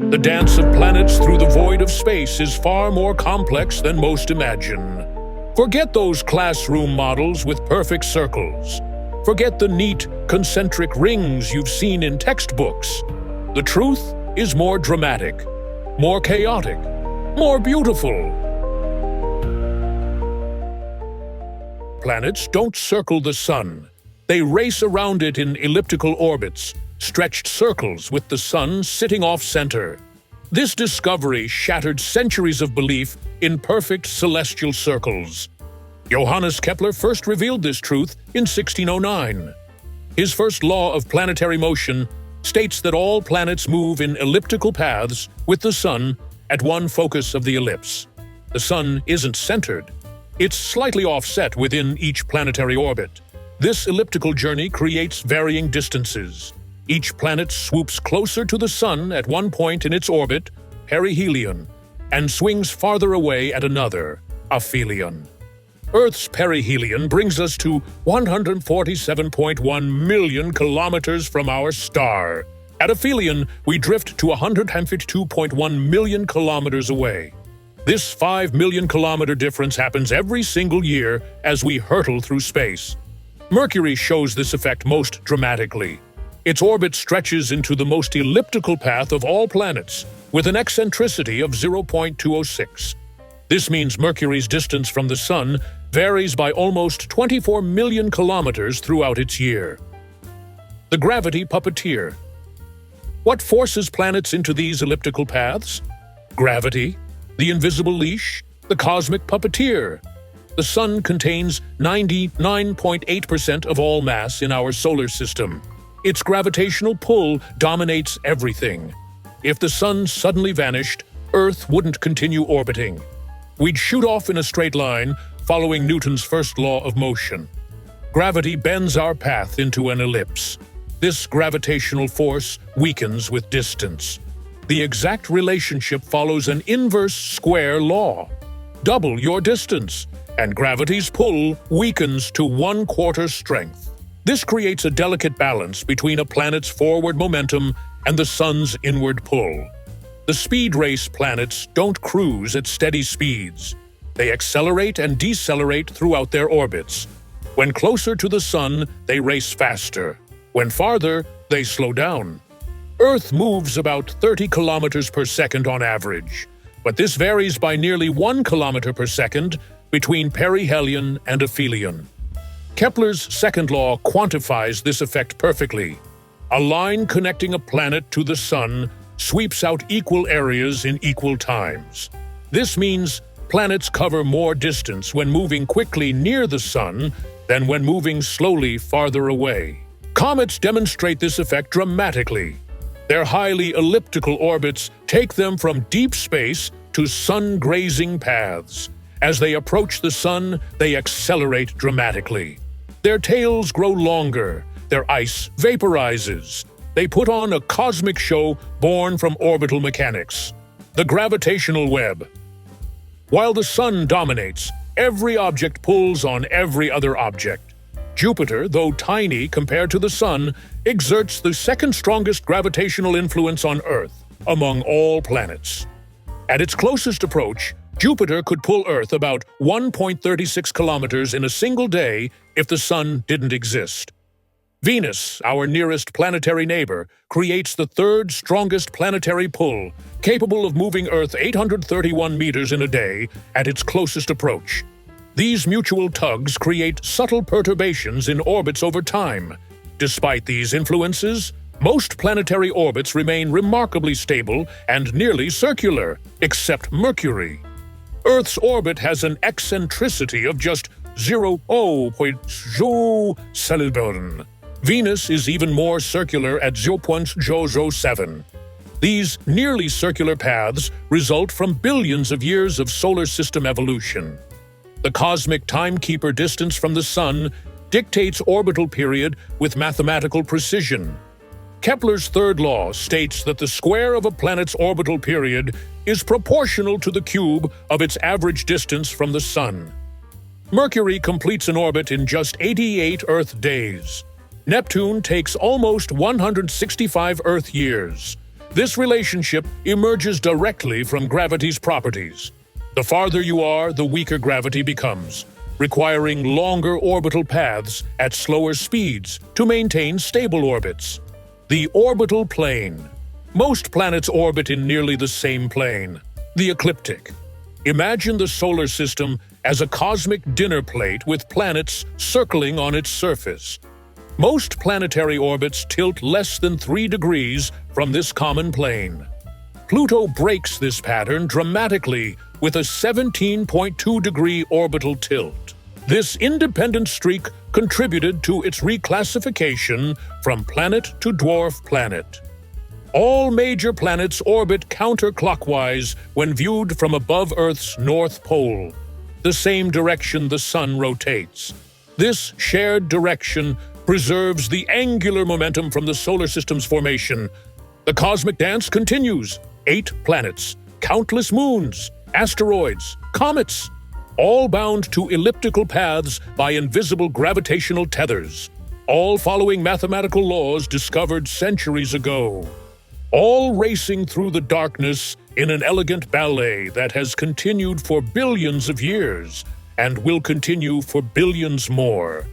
The dance of planets through the void of space is far more complex than most imagine. Forget those classroom models with perfect circles. Forget the neat, concentric rings you've seen in textbooks. The truth is more dramatic, more chaotic, more beautiful. Planets don't circle the sun. They race around it in elliptical orbits, stretched circles with the sun sitting off-center. This discovery shattered centuries of belief in perfect celestial circles. Johannes Kepler first revealed this truth in 1609. His first law of planetary motion states that all planets move in elliptical paths with the sun at one focus of the ellipse. The sun isn't centered. It's slightly offset within each planetary orbit. This elliptical journey creates varying distances. Each planet swoops closer to the sun at one point in its orbit, perihelion, and swings farther away at another, aphelion. Earth's perihelion brings us to 147.1 million kilometers from our star. At aphelion, we drift to 152.1 million kilometers away. This 5 million kilometer difference happens every single year as we hurtle through space. Mercury shows this effect most dramatically. Its orbit stretches into the most elliptical path of all planets, with an eccentricity of 0.206. This means Mercury's distance from the Sun varies by almost 24 million kilometers throughout its year. The gravity puppeteer. What forces planets into these elliptical paths? Gravity, the invisible leash, the cosmic puppeteer. The Sun contains 99.8% of all mass in our solar system. Its gravitational pull dominates everything. If the Sun suddenly vanished, Earth wouldn't continue orbiting. We'd shoot off in a straight line, following Newton's first law of motion. Gravity bends our path into an ellipse. This gravitational force weakens with distance. The exact relationship follows an inverse square law. Double your distance, and gravity's pull weakens to 1/4 strength. This creates a delicate balance between a planet's forward momentum and the Sun's inward pull. The speed race planets don't cruise at steady speeds. They accelerate and decelerate throughout their orbits. When closer to the Sun, they race faster. When farther, they slow down. Earth moves about 30 kilometers per second on average, but this varies by nearly 1 kilometer per second between perihelion and aphelion. Kepler's second law quantifies this effect perfectly. A line connecting a planet to the Sun sweeps out equal areas in equal times. This means planets cover more distance when moving quickly near the Sun than when moving slowly farther away. Comets demonstrate this effect dramatically. Their highly elliptical orbits take them from deep space to sun-grazing paths. As they approach the Sun, they accelerate dramatically. Their tails grow longer, their ice vaporizes. They put on a cosmic show born from orbital mechanics. The gravitational web. While the Sun dominates, every object pulls on every other object. Jupiter, though tiny compared to the Sun, exerts the second strongest gravitational influence on Earth among all planets. At its closest approach, Jupiter could pull Earth about 1.36 kilometers in a single day if the Sun didn't exist. Venus, our nearest planetary neighbor, creates the third strongest planetary pull, capable of moving Earth 831 meters in a day at its closest approach. These mutual tugs create subtle perturbations in orbits over time. Despite these influences, most planetary orbits remain remarkably stable and nearly circular, except Mercury. Earth's orbit has an eccentricity of just 0.07. Venus is even more circular at 0.007. These nearly circular paths result from billions of years of solar system evolution. The cosmic timekeeper distance from the Sun dictates orbital period with mathematical precision. Kepler's third law states that the square of a planet's orbital period is proportional to the cube of its average distance from the Sun. Mercury completes an orbit in just 88 Earth days. Neptune takes almost 165 Earth years. This relationship emerges directly from gravity's properties. The farther you are, the weaker gravity becomes, requiring longer orbital paths at slower speeds to maintain stable orbits. The orbital plane. Most planets orbit in nearly the same plane, the ecliptic. Imagine the solar system as a cosmic dinner plate with planets circling on its surface. Most planetary orbits tilt less than 3 degrees from this common plane. Pluto breaks this pattern dramatically with a 17.2-degree orbital tilt. This independent streak contributed to its reclassification from planet to dwarf planet. All major planets orbit counterclockwise when viewed from above Earth's North Pole, the same direction the Sun rotates. This shared direction preserves the angular momentum from the solar system's formation. The cosmic dance continues. 8 planets, countless moons, asteroids, comets, all bound to elliptical paths by invisible gravitational tethers, all following mathematical laws discovered centuries ago. All racing through the darkness in an elegant ballet that has continued for billions of years and will continue for billions more.